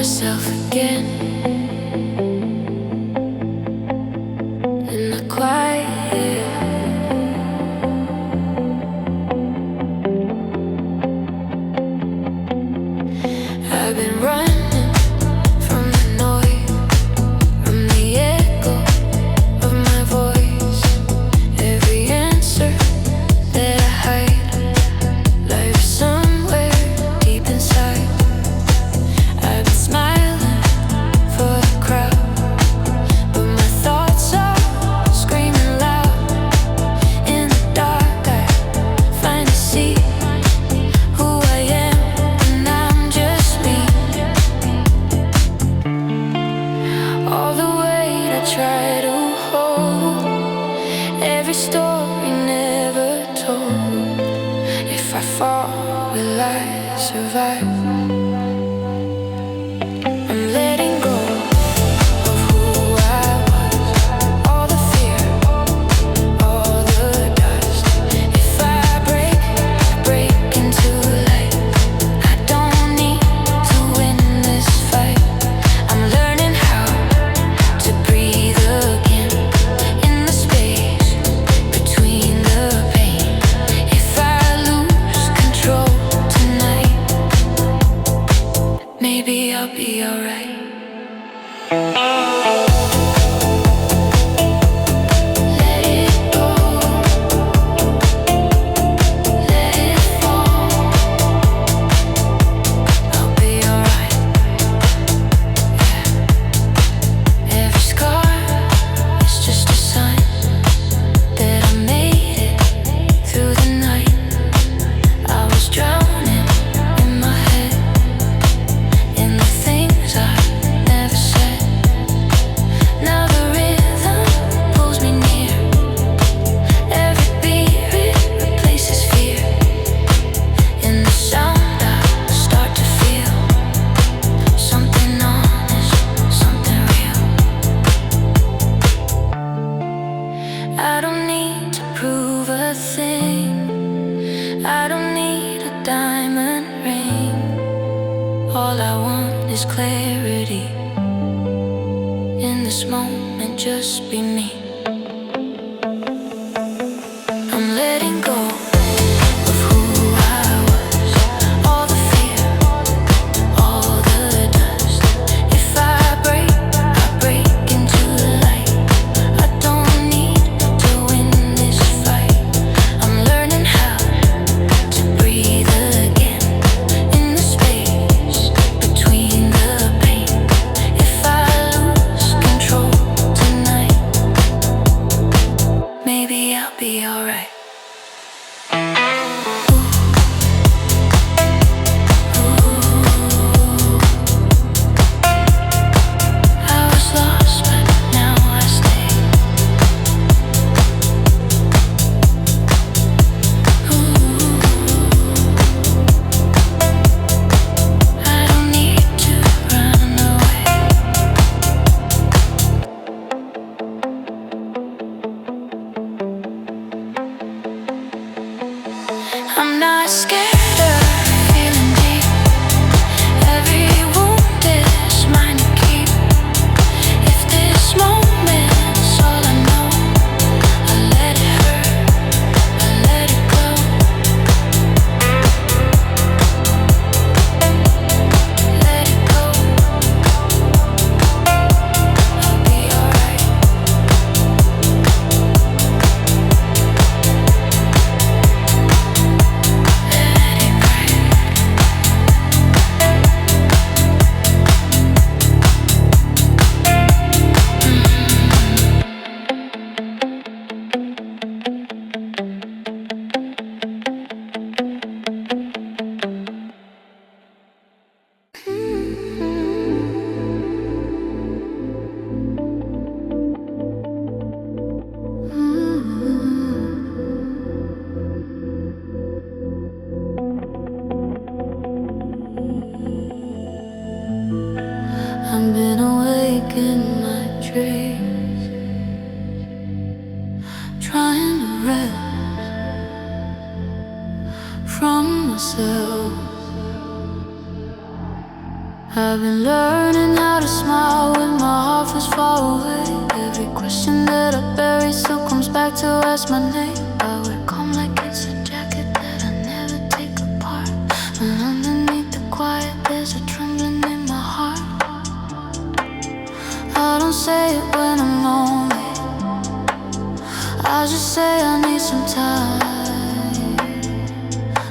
myself again in the quiet. I've been running from the noise, from the echo of my voice. Every answer that I hide lives somewhere deep inside. I've been smiling for the crowd, but my thoughts are screaming loud. In the dark I finally see who I am, and I'm just me. All the weight I try to hold, every story never told. If I fall, will I survive? I'm letting go of who I was, all the fear, all the dust. If I break into light, I don't need to win this fight. I'm learning how to breathe again in the space between the pain. If I lose control tonight, maybe I'll be alright. Let it go, let it fall. I'll be alright. Yeah. Every scar is just a sign that I made it through the night. I was drowning in my head, in the things I never said. Now the rhythm pulls me near. Every beat replaces fear. In the sound I start to feel something honest, something real. I don't need to prove a thing. I don't need a diamond ring. All I want is clarity. In this moment, just be me. I'm letting go of who I was, all the fear, all the dust. If I break into light. I don't need to win this fight. I'm learning how to breathe again in the space between the pain. If I lose control tonight, maybe I'll be alright. I was lost, but now I stay. I don't need to run away. I'm not scared of feeling deep. Every wound is mine to keep. If this moment's all I know, I let it hurt, I let it go. Let it go. I'll be alright. Let it break. I've been awake in my dreams, trying to rest from myself. I I've been learning how to smile when my heart feels far away. Every question that I bury still comes back to ask my name. I wear calm like it's a jacket that I never take apart. And underneath the quiet there's a trembling in my heart. I don't say it when I'm lonely, I just say I need some time.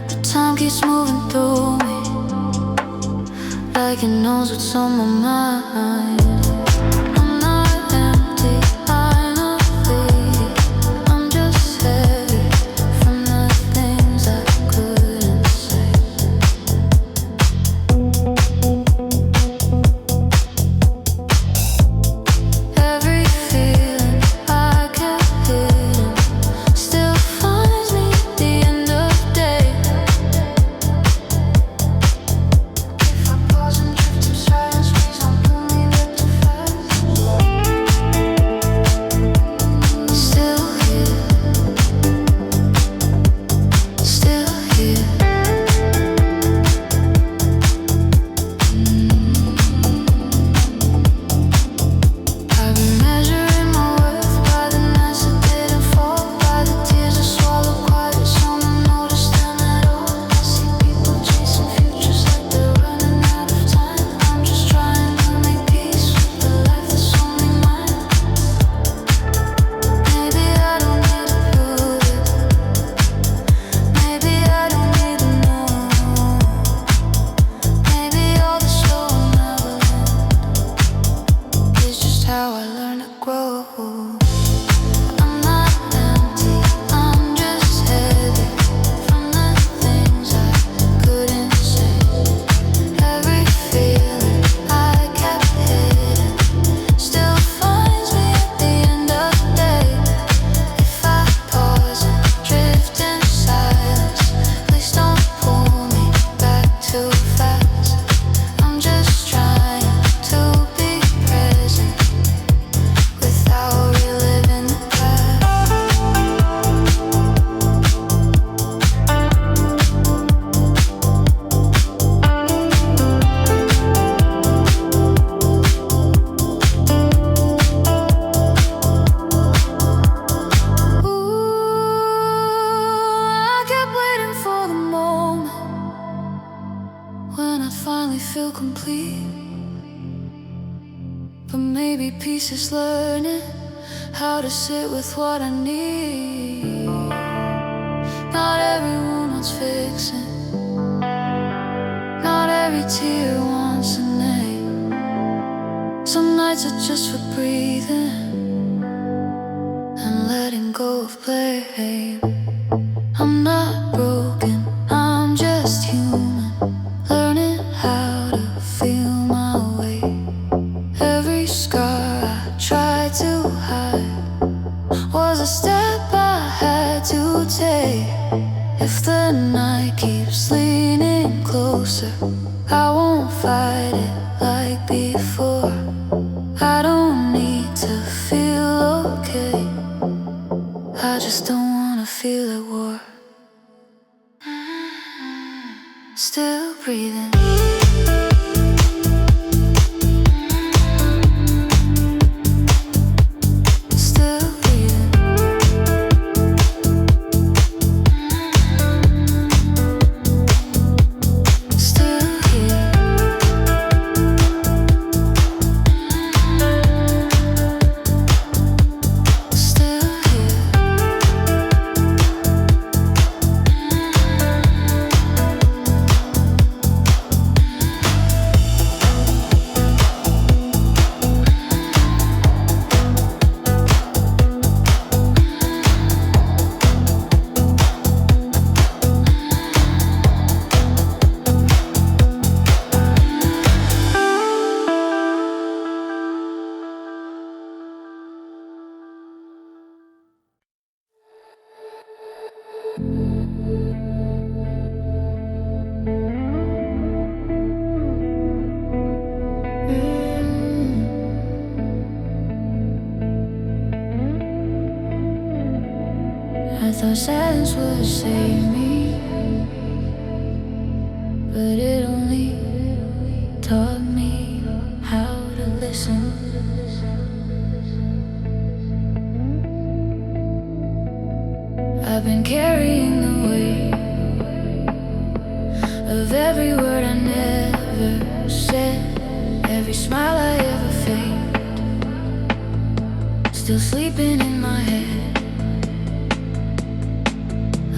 But time keeps moving through me, like it knows what's on my mind. I'm not empty, I'm not weak, I'm just heavy from the things I couldn't say. Every feeling I kept hidden still finds me at the end of the day. If I pause and drift inside and squeeze on pull me back too fast. Still here, still here. I've been measuring my worth by the nights that didn't fall, by the tears I swallowed quiet, someone noticed them at all. I see people chasing futures like they're running out of time. I'm just trying to make peace with the life that's only mine. Maybe I don't need to prove it, maybe I don't need to know, maybe all the show will never end. It's just how I learn to grow. I'm not empty, I'm just heavy from the things I couldn't say. Every feeling I kept hidden still finds me at the end of the day. If I pause and drift in silence, please don't pull me back too fast. I'm just trying to be present without reliving the past. Ooh, I kept waiting for the moment when I'd finally feel complete. But maybe peace is learning how to sit with what I need. Not every wound wants fixing, not every tear wants a name. Some nights are just for breathing and letting go of blame. I'm not broken, I'm just human, learning how to feel my way. Every scar I tried to hide was a step I had to take. If the night keeps leaning closer, I won't fight it like before. I don't need to feel okay, I just don't wanna feel at war. Still breathing. Still breathing. Still here. Still here. I thought silence would save me, but it only taught me. listen. I've been carrying the weight of every word I never said, every smile I ever faked, still sleeping in my head.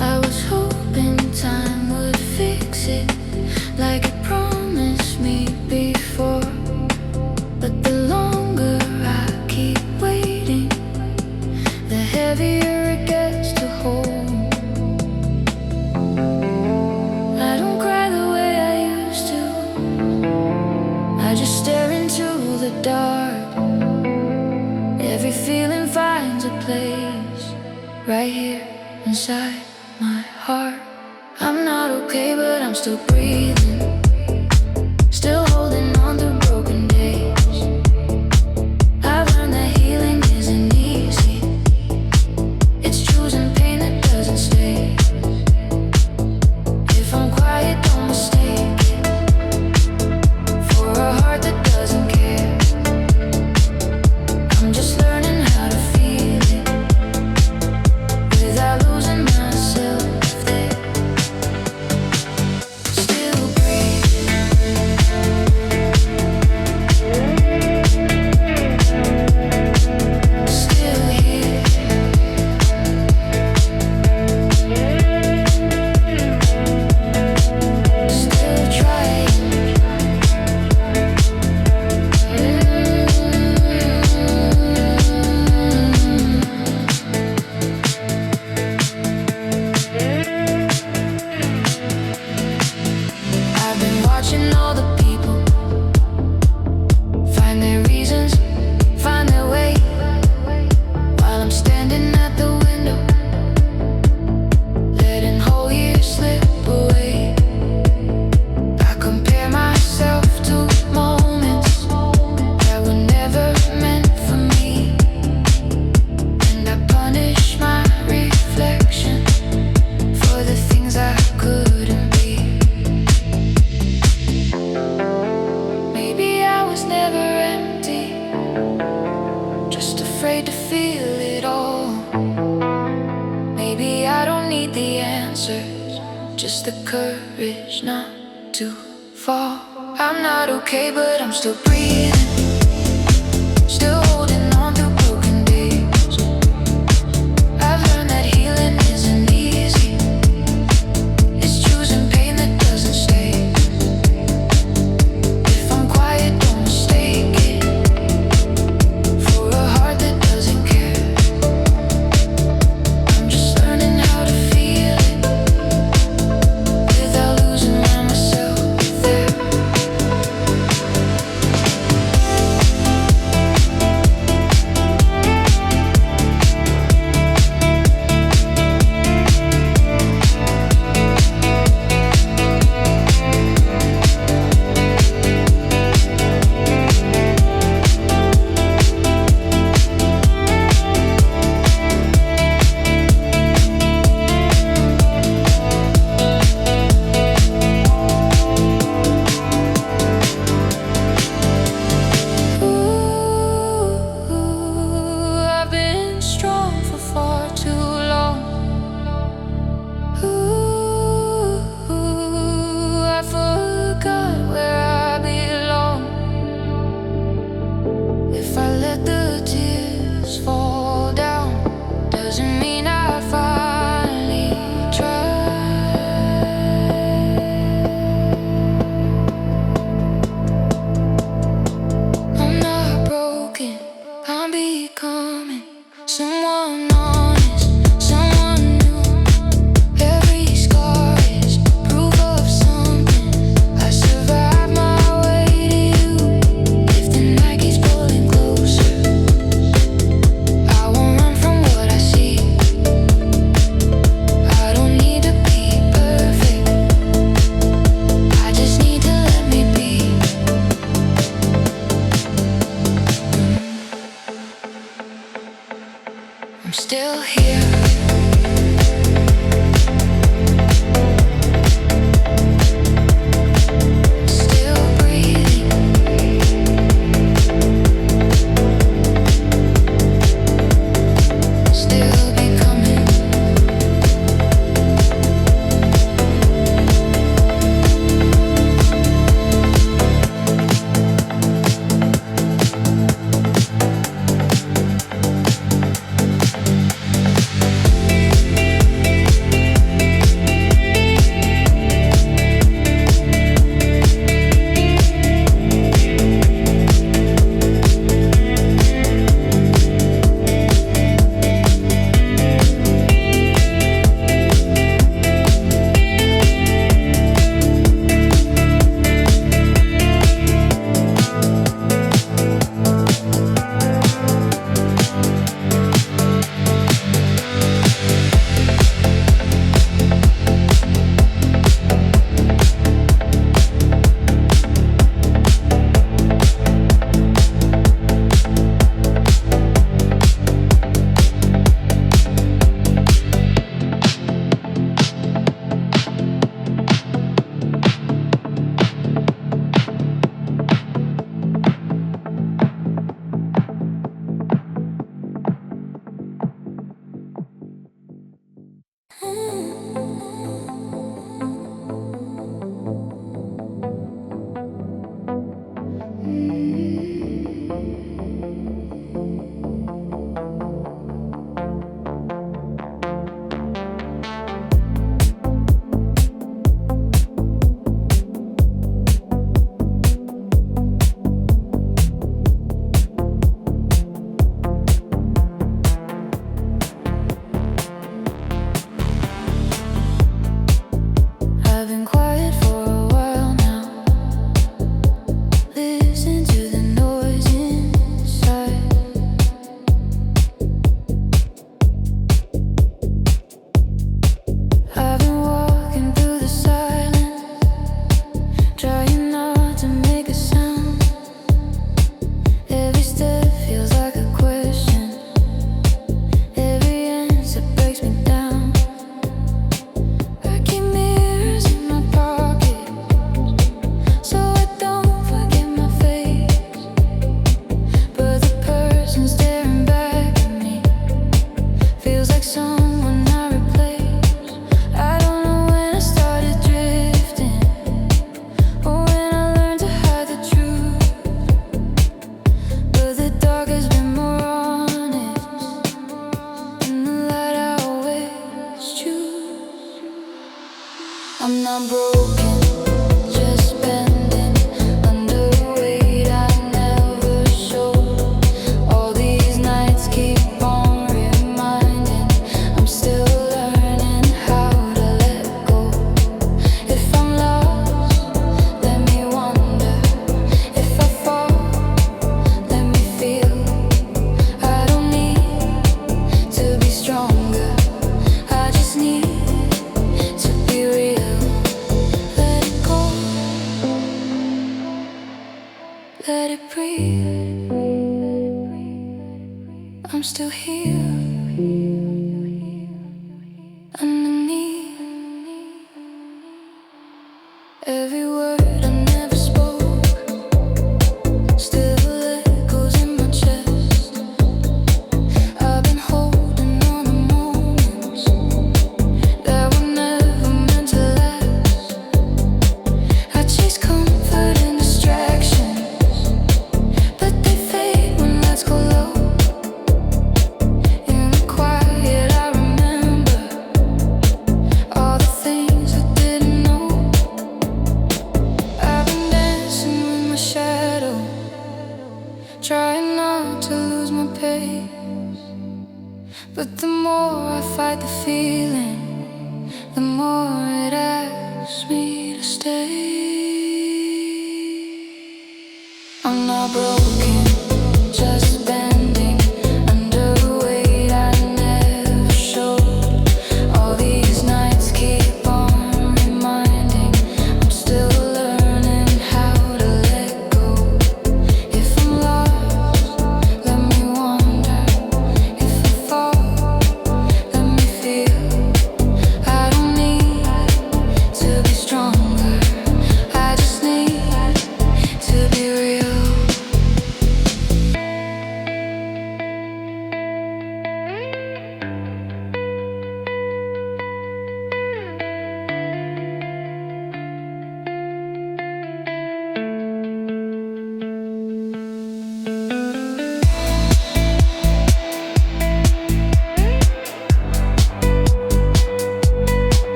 I was hoping time would fix it, like it promised me before. But the longer I keep waiting, the heavier it gets to hold. I don't cry the way I used to, I just stare into the dark. Every feeling finds a place right here inside my heart. I'm not okay, but I'm still breathing, still holding on to broken days. I've learned that healing isn't easy, it's choosing pain that doesn't stay. If I'm quiet, don't mistake it for a heart that doesn't care. I'm just learning how to feel it without losing myself there. Still breathe, still here, still trying. I've been watching all the people find their reasons, find their way, while I'm standing at the window, letting whole years slip away. I compare myself to moments that were never meant for me, and I punish my reflection for the things I couldn't be. Maybe I was never empty, just afraid to feel it all. Maybe I don't need the answers, just the courage not to fall. I'm not okay, but I'm still breathing, still holding on to broken days. I've learned that healing isn't easy, it's choosing pain that doesn't stay. If I'm quiet, don't mistake it for a heart that doesn't care. I'm just learning how to feel it without losing myself there.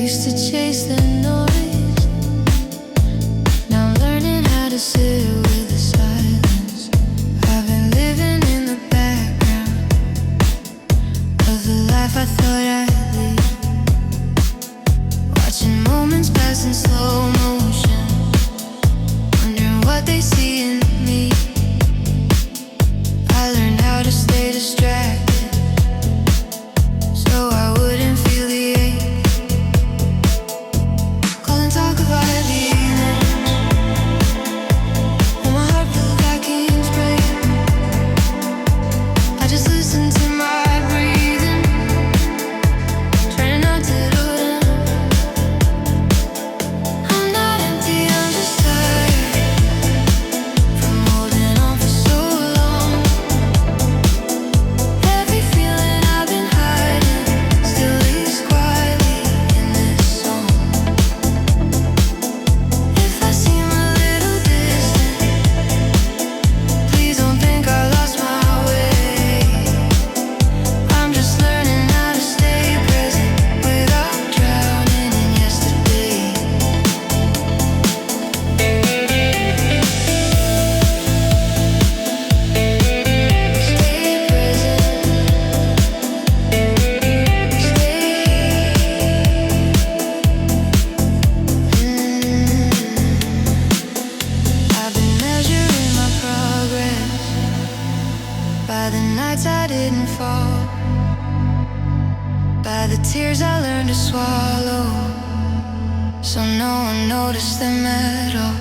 used to chase the noise. Now I'm learning how to sit with the silence. I've been living in the background of the life I thought I'd lead, watching moments pass in slow motion, wondering what they see in me. I learned how to stay distracted so I wouldn't feel the ache. Call and talk about heavy evenings when my heart feels like it's breaking. I just listen to my breathing, trying not to do them. I'm not empty, I'm just tired from holding on for so long. Every feeling I've been hiding still lives quietly in this song. If I seem a little distant, please don't think I lost my way. I'm just learning how to stay present without drowning in yesterday. Stay present. I've been measuring my progress by the nights I didn't fall, by the tears I learned to swallow, so no one noticed them at all.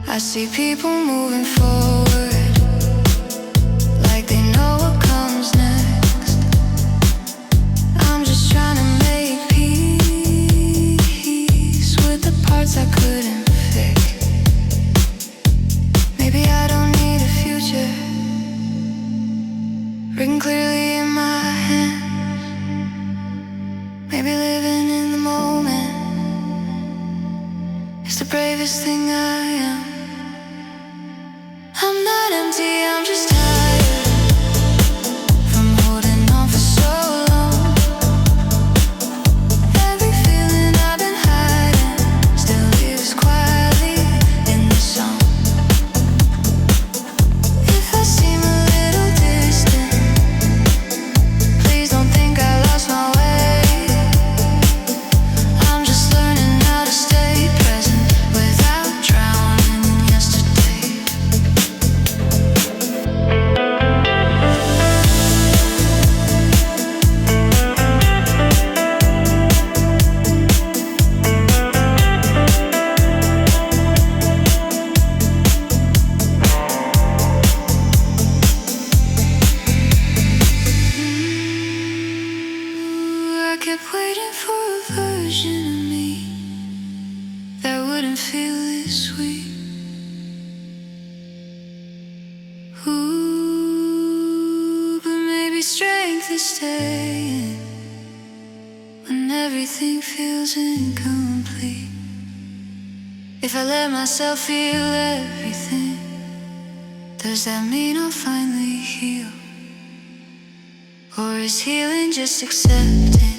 I see people moving forward like they know what comes next. I'm just trying to make peace with the parts I couldn't fix. Maybe I don't need a future written clearly in my hand. Maybe living in the moment is the bravest thing I am. I'm not empty, I'm just tired from holding on for so long. Every feeling I've been hiding still lives quietly in the song. If I seem a little distant, please don't think I lost my way. I'm just learning how to stay present without drowning in yesterday. I kept waiting for a version of me that wouldn't feel this sweet. Ooh, but maybe strength is staying when everything feels incomplete. If I let myself feel everything, does that mean I'll finally heal? Or is healing just accepting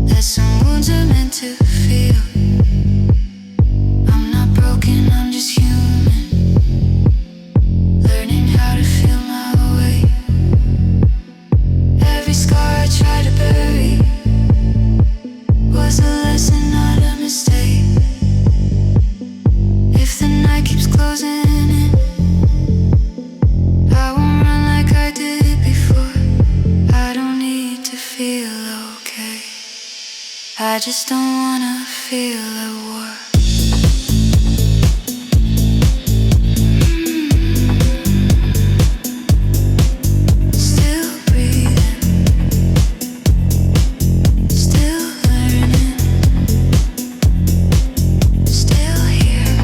that some wounds are meant to feel? I'm not broken, I'm just human, learning how to feel my way. Every scar I tried to bury was a lesson, not a mistake. If the night keeps closing in, I won't run like I did before. I don't need to feel okay, I just don't wanna feel at war. Still breathing, still learning, still here.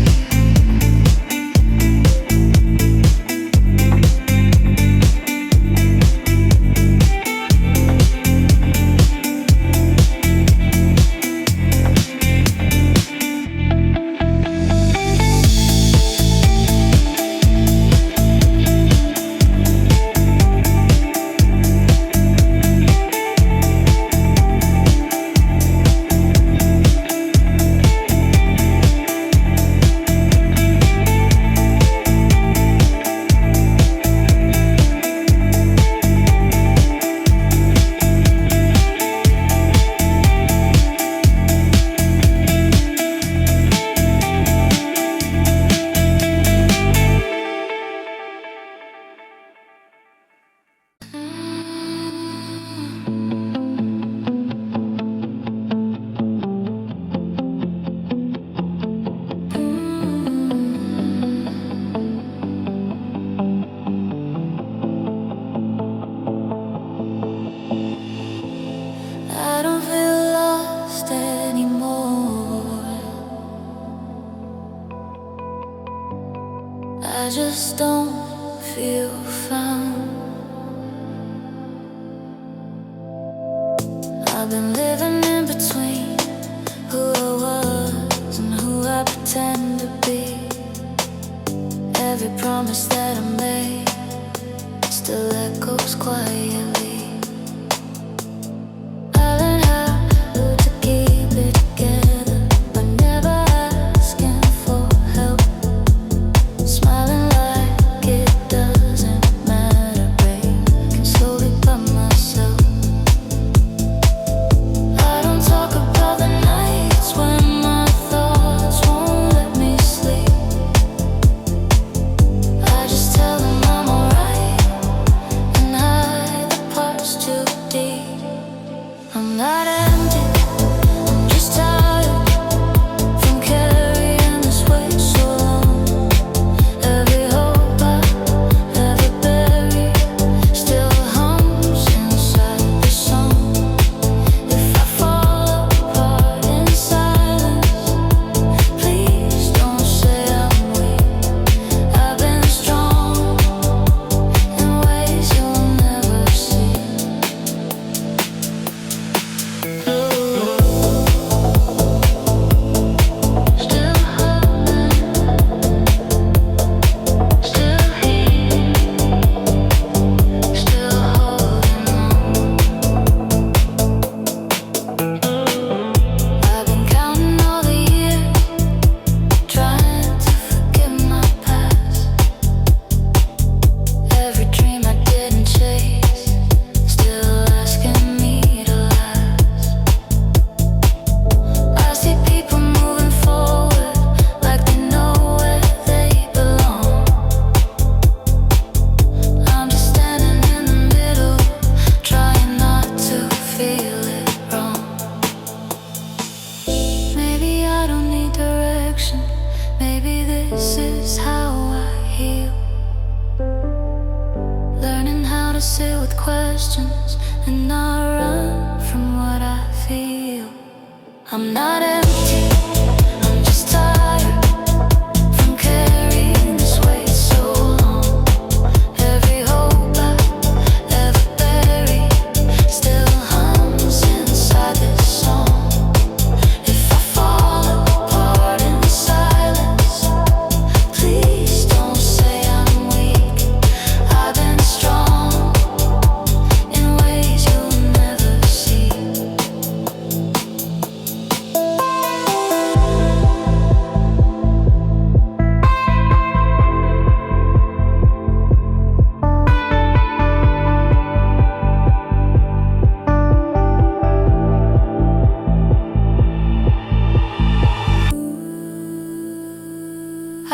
just don't feel found. I've been living in between who I was and who I pretend to be. Every promise that I made still echoes quietly. I learned how to keep it together by never asking for help, smiling like it doesn't matter, breaking slowly by myself. I don't talk about the nights when my thoughts won't let me sleep. I just tell them I'm alright and hide the parts too deep. I'm not empty, I'm just tired from carrying this weight so long. Every hope I ever buried still hums inside the song. If I fall apart in silence, please don't say I'm weak. I've been strong in ways you'll never see. Still hoping, still here, still holding on. I've been counting all the years, trying to forget my past. Every dream I didn't chase, still asking me to last. I see people moving forward like they know where they belong. I'm just standing in the middle, trying not to feel it wrong. Maybe I don't need direction, maybe this is how I heal. Learning how to sit with questions and not run from what I feel. I'm not empty, I'm just tired from carrying this weight so long. Every hope I ever buried still hums inside this song. If I fall apart in silence, please don't say I'm weak. I've been strong in ways you'll never see.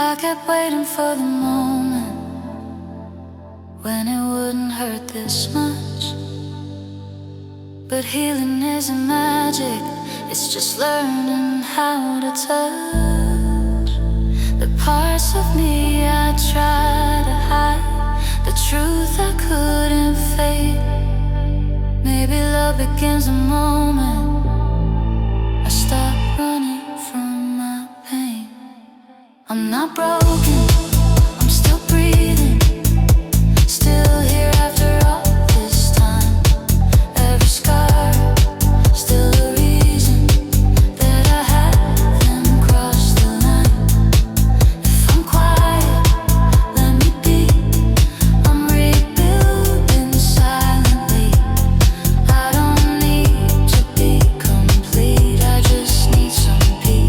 I kept waiting for the moment when it wouldn't hurt this much. But healing isn't magic, it's just learning how to touch the parts of me I try to hide, the truth I couldn't fake. Maybe love begins the moment I stop running from my pain. I'm not broken, I'm still breathing, still here after all this time. Every scar, still a reason that I haven't crossed the line. If I'm quiet, let me be. I'm rebuilding silently. I don't need to be complete, I just need some peace.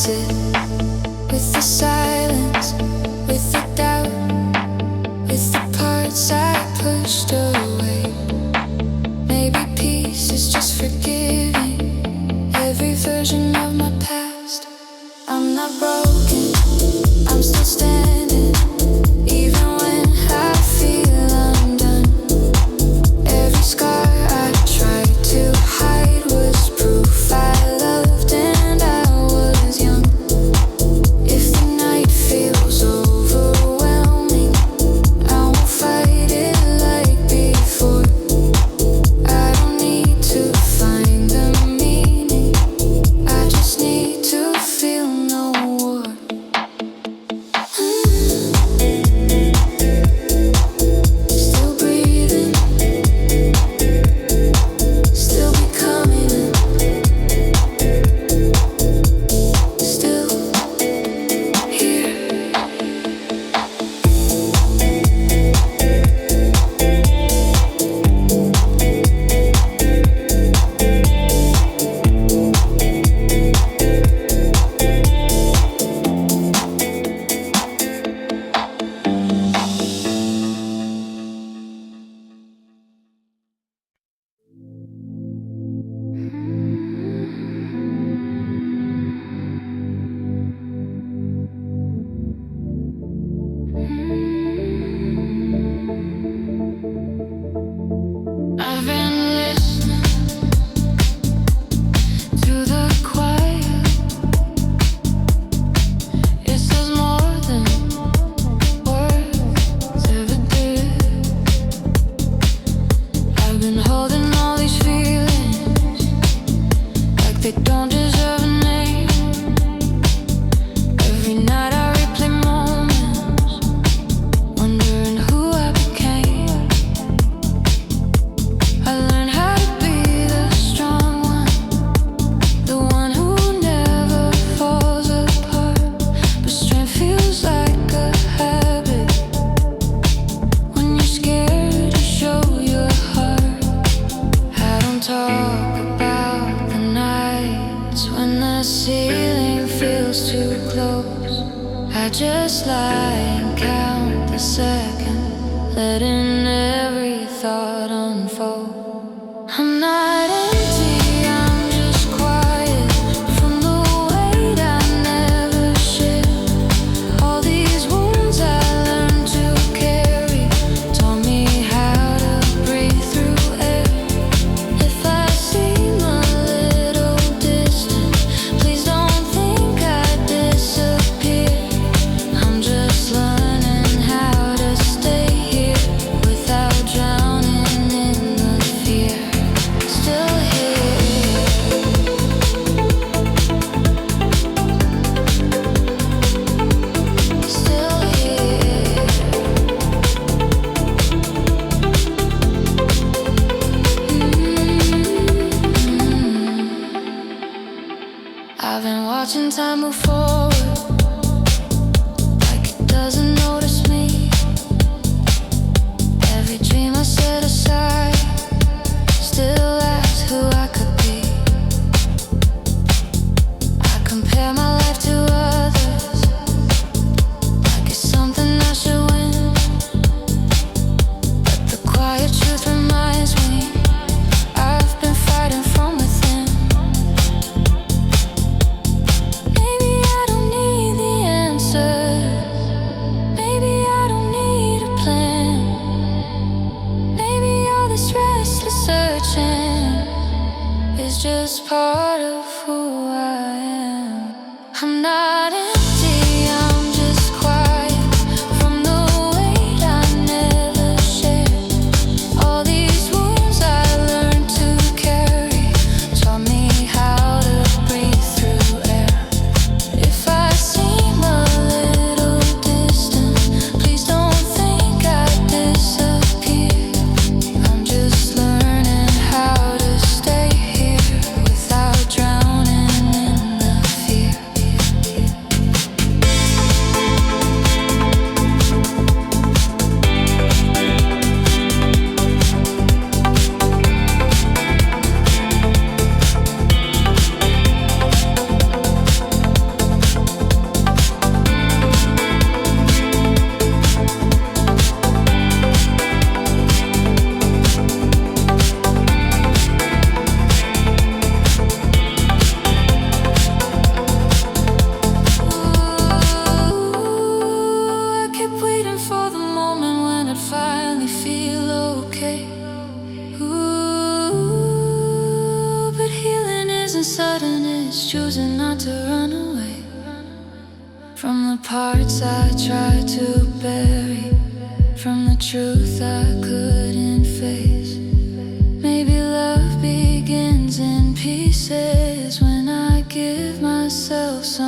sit with the silence, with the doubt, with the parts I pushed away. Maybe peace is just forgiving every version of my past. I'm not broken, I'm still standing, even when I feel undone. Every scar I tried to hide was proof I loved and I was young. If the night feels overwhelming, I won't fight it like before. I don't need to find the meaning, I just need to feel no war. Still breathing, still becoming, still here. I've been listening to the quiet. It says more than words ever did. I've been holding all these feelings like they don't deserve a name. Every night I replay moments, wondering who I became. I learned how to be the strong one, the one who never falls apart. But strength feels like a habit when you're scared to show your heart. I don't talk about the nights when the ceiling feels too close. I just lie and count the seconds, letting every thought unfold. I'm not empty, I'm just quiet from the weight I never shared. All these wounds I learned to carry taught me how to breathe through air. If I seem a little distant, please don't think I disappear. I'm just learning how to stay here without drowning in the fear. Still here, still here. I've been watching time move forward, like it doesn't notice me. Every dream I set aside still asks who I could be. I compare my life to others, like it's something I should win. But the quiet truth reminds me I've been fighting from within. Maybe I don't need the answers, maybe I don't need a plan. Maybe all this restless searching is just part of who I am. I'm not empty, I'm just quiet from the weight I never shared. All these wounds I learned to carry taught me how to breathe through air. If I seem a little distant, please don't think I disappear. I'm just learning how to stay here without drowning in the fear. sudden it's choosing not to run away from the parts I tried to bury, from the truth I couldn't face. Maybe love begins in pieces when I give myself some